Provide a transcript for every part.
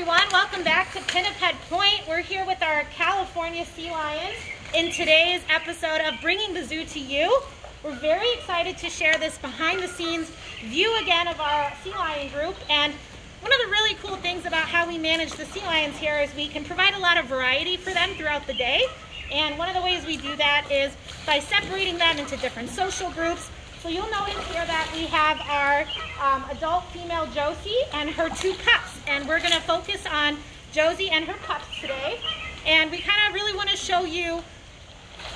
everyone, welcome back to Pinniped Point. We're here with our California sea lions in today's episode of Bringing the Zoo to You. We're very excited to share this behind the scenes view again of our sea lion group. And one of the really cool things about how we manage the sea lions here is we can provide a lot of variety for them throughout the day. And one of the ways we do that is by separating them into different social groups. So you'll notice here that we have our adult female Josie and her two pups. And we're going to focus on Josie and her pups today. And we kind of really want to show you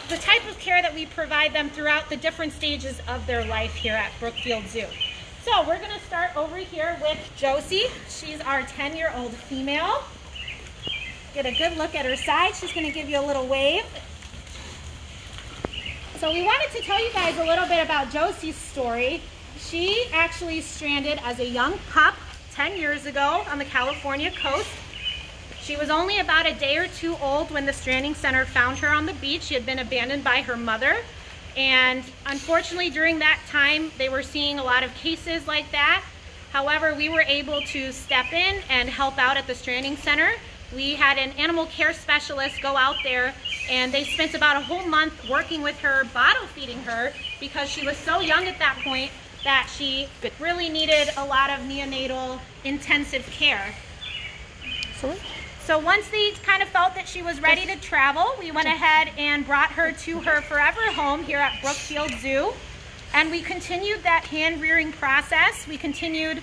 the type of care that we provide them throughout the different stages of their life here at Brookfield Zoo. So we're going to start over here with Josie. She's our 10-year-old female. Get a good look at her side. She's going to give you a little wave. So we wanted to tell you guys a little bit about Josie's story. She actually stranded as a young pup 10 years ago on the California coast. She was only about a day or two old when the stranding center found her on the beach. She had been abandoned by her mother. And unfortunately, during that time, they were seeing a lot of cases like that. However, we were able to step in and help out at the stranding center. We had an animal care specialist go out there, and they spent about a whole month working with her, bottle feeding her, because she was so young at that point that she really needed a lot of neonatal intensive care. So once they kind of felt that she was ready to travel, we went ahead and brought her to her forever home here at Brookfield Zoo. And we continued that hand-rearing process. We continued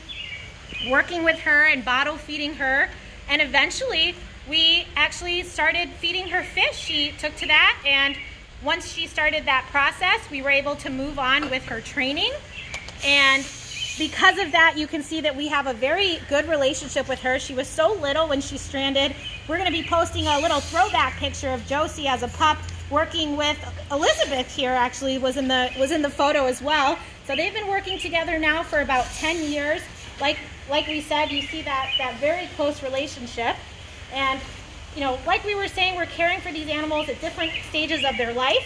working with her and bottle feeding her. And eventually, we actually started feeding her fish. She took to that, and once she started that process, we were able to move on with her training. And because of that, you can see that we have a very good relationship with her. She was so little when she stranded. We're going to be posting a little throwback picture of Josie as a pup working with Elizabeth here. Actually, was in the photo as well. So they've been working together now for about 10 years. Like we said, you see that very close relationship. And, you know, like we were saying, we're caring for these animals at different stages of their life.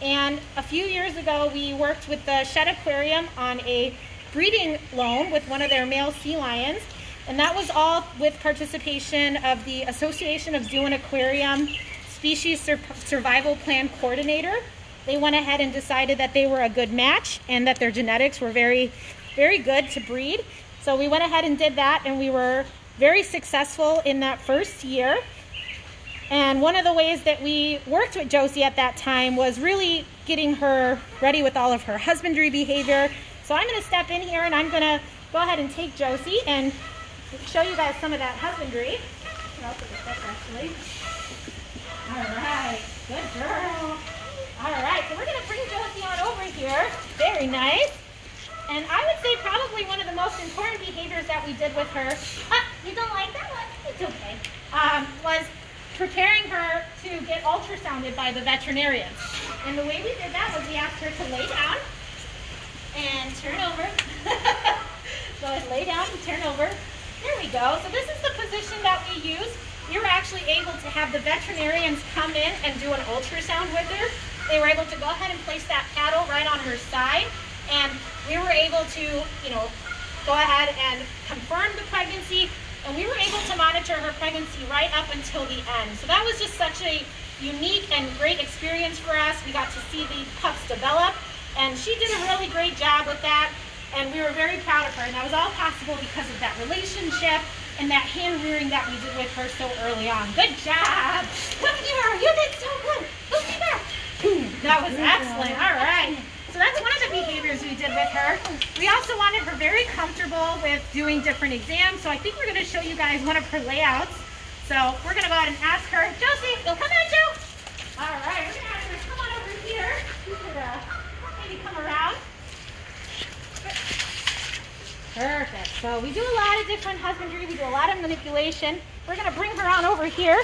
And a few years ago, we worked with the Shed Aquarium on a breeding loan with one of their male sea lions. And that was all with participation of the Association of Zoo and Aquarium Species Survival Plan Coordinator. They went ahead and decided that they were a good match and that their genetics were very, very good to breed. So we went ahead and did that, and we were very successful in that first year. And one of the ways that we worked with Josie at that time was really getting her ready with all of her husbandry behavior. So I'm going to step in here, and I'm going to go ahead and take Josie and show you guys some of that husbandry. Actually. All right, good girl. All right, so we're going to bring Josie on over here. Very nice. And I would say probably one of the most important behaviors that we did with her, you don't like that one? It's okay, was preparing her to get ultrasounded by the veterinarians. And the way we did that was we asked her to lay down and turn over. So lay down and turn over. There we go. So this is the position that we use. We were actually able to have the veterinarians come in and do an ultrasound with her. They were able to go ahead and place that paddle right on her side. And we were able to, go ahead and confirm the pregnancy, and we were able to monitor her pregnancy right up until the end. So that was just such a unique and great experience for us. We got to see the pups develop, and she did a really great job with that, and we were very proud of her. And that was all possible because of that relationship and that hand-rearing that we did with her so early on. Good job! Look at her! You did so good! Look at her! That was excellent. All right. So that's one of the behaviors we did with her. We also wanted her very comfortable with doing different exams. So I think we're going to show you guys one of her layouts. So we're going to go ahead and ask her, Josie, come on, Joe. All right, we're going to ask her, come on over here. You could maybe come around. Perfect. So we do a lot of different husbandry. We do a lot of manipulation. We're going to bring her on over here.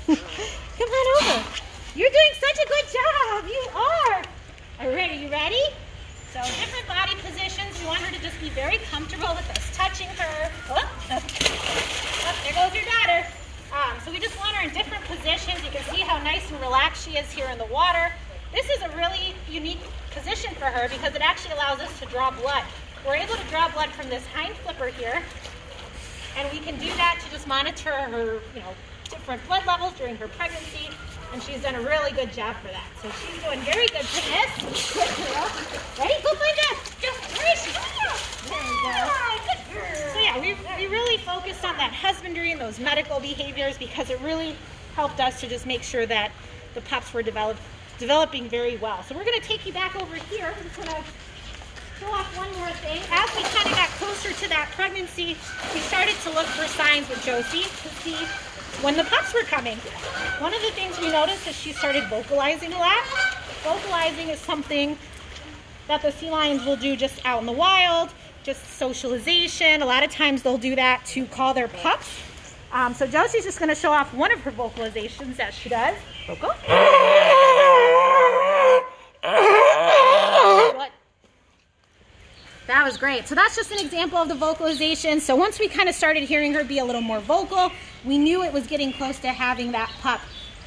Come on over. You're doing such a good job. You are. All right, are you ready? So different body positions. We want her to just be very comfortable with us touching her. Oh, there goes your daughter. So we just want her in different positions. You can see how nice and relaxed she is here in the water. This is a really unique position for her because it actually allows us to draw blood. We're able to draw blood from this hind flipper here. And we can do that to just monitor her, different blood levels during her pregnancy. And she's done a really good job for that. So she's doing very good for this. Good girl. Ready? Go find that. Where is she? There we go. So yeah, we really focused on that husbandry and those medical behaviors because it really helped us to just make sure that the pups were developing very well. So we're going to take you back over here. I'm just going to show off one more thing. As we kind of got closer to that pregnancy, we started to look for signs with Josie to see when the pups were coming. One of the things we noticed is she started vocalizing a lot. Vocalizing is something that the sea lions will do just out in the wild, just socialization. A lot of times they'll do that to call their pups. So Josie's just going to show off one of her vocalizations that she does. Vocal. That was great. So that's just an example of the vocalization. So once we kind of started hearing her be a little more vocal, we knew it was getting close to having that pup.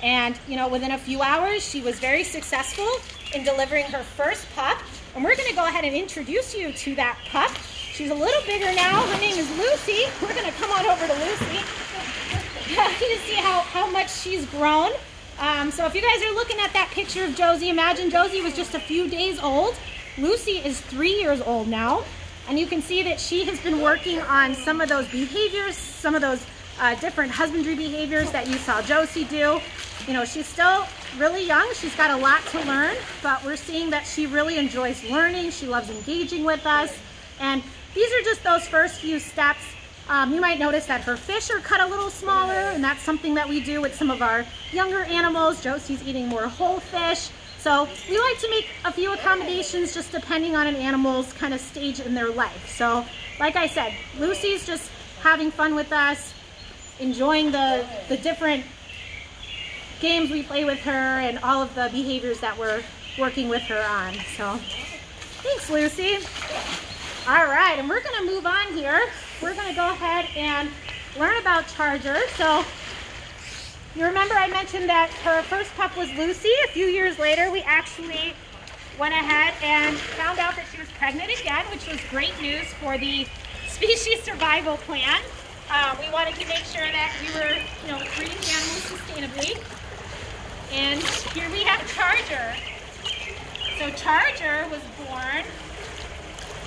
And, within a few hours, she was very successful in delivering her first pup. And we're going to go ahead and introduce you to that pup. She's a little bigger now. Her name is Lucy. We're going to come on over to Lucy. You can see how much she's grown. So if you guys are looking at that picture of Josie, imagine Josie was just a few days old. Lucy is 3 years old now, and you can see that she has been working on some of those behaviors, some of those different husbandry behaviors that you saw Josie do. She's still really young. She's got a lot to learn, but we're seeing that she really enjoys learning. She loves engaging with us, and these are just those first few steps. You might notice that her fish are cut a little smaller, and that's something that we do with some of our younger animals. Josie's eating more whole fish. So we like to make a few accommodations just depending on an animal's kind of stage in their life. So like I said, Lucy's just having fun with us, enjoying the different games we play with her and all of the behaviors that we're working with her on. So thanks, Lucy. All right, and we're going to move on here. We're going to go ahead and learn about Charger. So you remember I mentioned that her first pup was Lucy. A few years later, we actually went ahead and found out that she was pregnant again, which was great news for the species survival plan. We wanted to make sure that we were, breeding animals sustainably. And here we have Charger. So Charger was born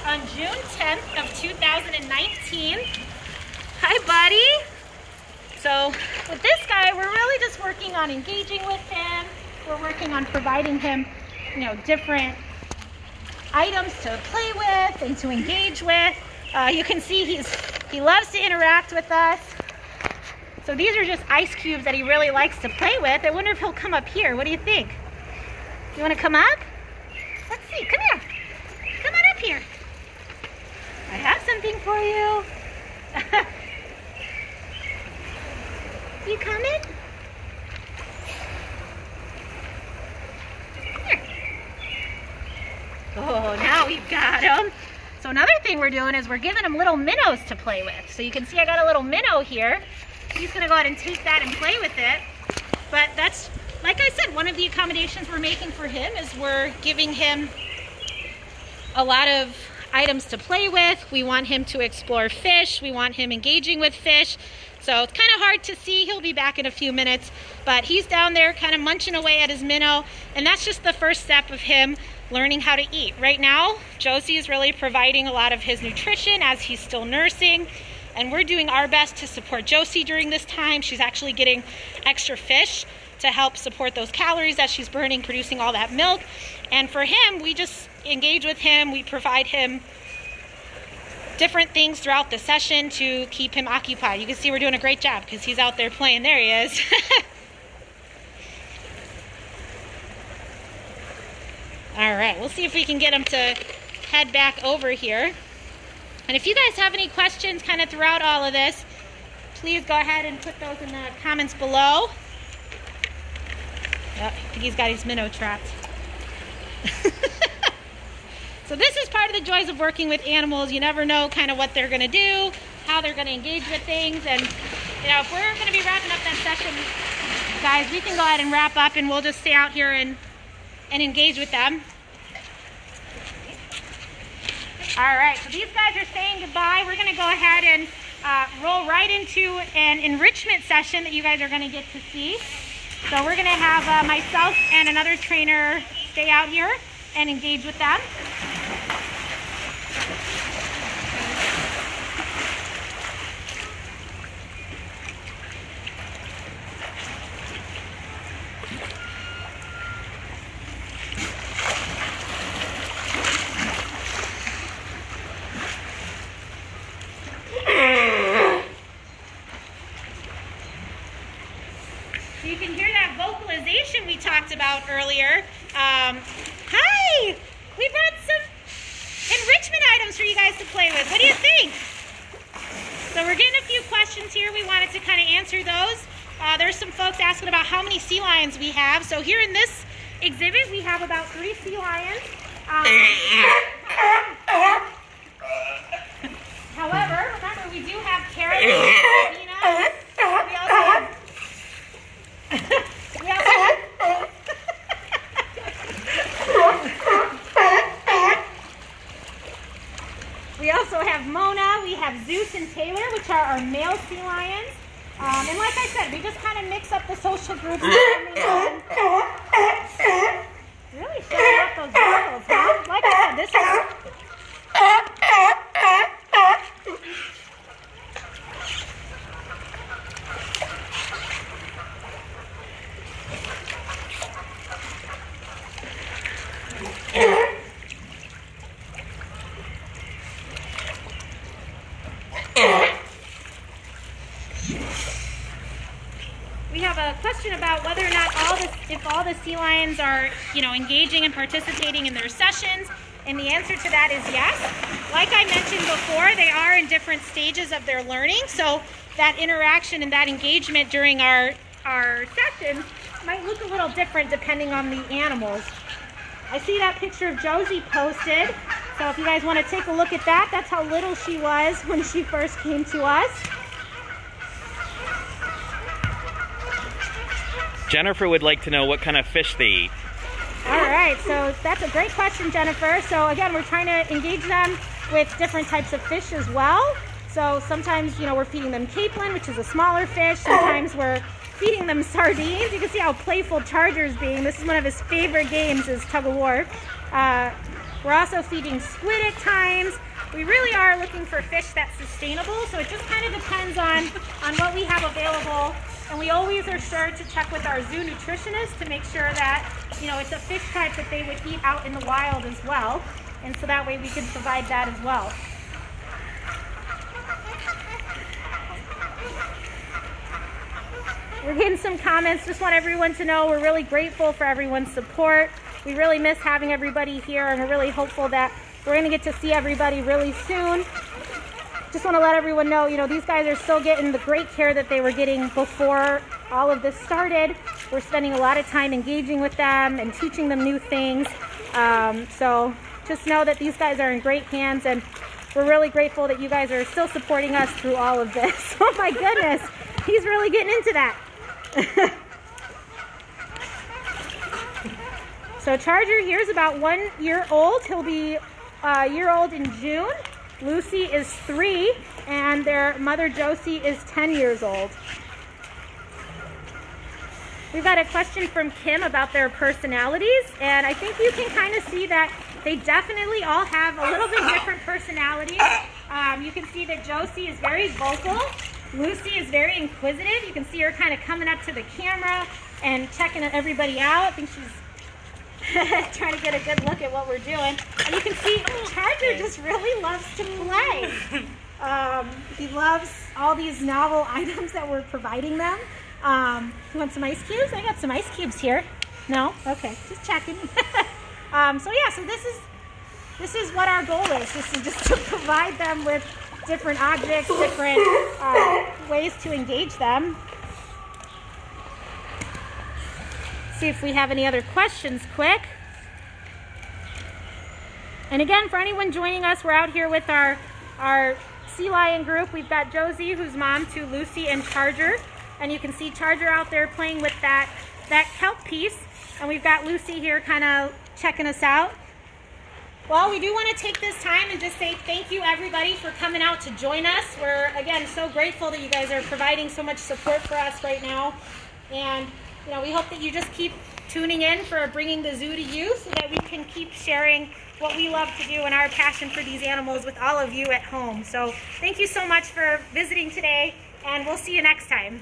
on June 10th of 2019. Hi, buddy. So with this guy, we're really just working on engaging with him. We're working on providing him, different items to play with and to engage with. You can see he loves to interact with us. So these are just ice cubes that he really likes to play with. I wonder if he'll come up here. What do you think? You want to come up? Let's see. Come here. Come on up here. I have something for you. You coming? Here. Oh, now we've got him. So another thing we're doing is we're giving him little minnows to play with. So you can see I got a little minnow here. He's going to go ahead and take that and play with it. But that's, like I said, one of the accommodations we're making for him is we're giving him a lot of items to play with. We want him to explore fish. We want him engaging with fish. So it's kind of hard to see. He'll be back in a few minutes, but he's down there kind of munching away at his minnow, and that's just the first step of him learning how to eat. Right now, Josie is really providing a lot of his nutrition as he's still nursing, and we're doing our best to support Josie during this time. She's actually getting extra fish to help support those calories that she's burning, producing all that milk. And for him, we just engage with him. We provide him different things throughout the session to keep him occupied. You can see we're doing a great job because he's out there playing. There he is. All right, we'll see if we can get him to head back over here. And if you guys have any questions kind of throughout all of this, please go ahead and put those in the comments below. Oh, I think he's got his minnow trapped. So this is part of the joys of working with animals. You never know kind of what they're going to do, how they're going to engage with things. And, if we're going to be wrapping up that session, guys, we can go ahead and wrap up and we'll just stay out here and engage with them. All right, so these guys are saying goodbye. We're going to go ahead and roll right into an enrichment session that you guys are going to get to see. So we're going to have myself and another trainer stay out here and engage with them. So you can hear that vocalization we talked about earlier. Hi! We brought some enrichment items for you guys to play with. What do you think? So we're getting a few questions here. We wanted to kind of answer those. There's some folks asking about how many sea lions we have. So here in this exhibit, we have about 3 sea lions. However, remember we do have Carolyn, Sabina. We also have we also have Mona, we have Zeus and Taylor, which are our male sea lions. And like I said, we just kind of mix up the social groups. Really showing off those vocals, huh? Like I said, this is... We have a question about whether or not if all the sea lions are, engaging and participating in their sessions, and the answer to that is yes. Like I mentioned before, they are in different stages of their learning, so that interaction and that engagement during our sessions might look a little different depending on the animals. I see that picture of Josie posted, so if you guys want to take a look at that, that's how little she was when she first came to us. Jennifer would like to know what kind of fish they eat. All right, so that's a great question, Jennifer. So again, we're trying to engage them with different types of fish as well. So sometimes, we're feeding them capelin, which is a smaller fish. Sometimes we're feeding them sardines. You can see how playful Charger's being. This is one of his favorite games, is tug of war. We're also feeding squid at times. We really are looking for fish that's sustainable, so it just kind of depends on what we have available. And we always are sure to check with our zoo nutritionist to make sure that, it's a fish type that they would eat out in the wild as well. And so that way we can provide that as well. We're getting some comments. Just want everyone to know we're really grateful for everyone's support. We really miss having everybody here, and we're really hopeful that we're going to get to see everybody really soon. Just want to let everyone know, these guys are still getting the great care that they were getting before all of this started. We're spending a lot of time engaging with them and teaching them new things. So just know that these guys are in great hands, and we're really grateful that you guys are still supporting us through all of this. Oh my goodness, he's really getting into that. So Charger here is about 1 year old. He'll be a year old in June. Lucy is 3, and their mother Josie is 10 years old. We've got a question from Kim about their personalities, and I think you can kind of see that they definitely all have a little bit different personalities. You can see that Josie is very vocal. Lucy is very inquisitive. You can see her kind of coming up to the camera and checking everybody out. I think she's trying to get a good look at what we're doing. And you can see Charger just really loves to play. He loves all these novel items that we're providing them. You want some ice cubes? I got some ice cubes here. No? Okay, just checking. So yeah, so this is what our goal is. This is just to provide them with different objects, different ways to engage them. See if we have any other questions quick. And again, for anyone joining us, we're out here with our sea lion group. We've got Josie, who's mom to Lucy and Charger. And you can see Charger out there playing with that kelp piece. And we've got Lucy here kind of checking us out. Well, we do want to take this time and just say thank you everybody for coming out to join us. We're, again, so grateful that you guys are providing so much support for us right now. And, you know, we hope that you just keep tuning in for bringing the zoo to you so that we can keep sharing what we love to do and our passion for these animals with all of you at home. So thank you so much for visiting today, and we'll see you next time.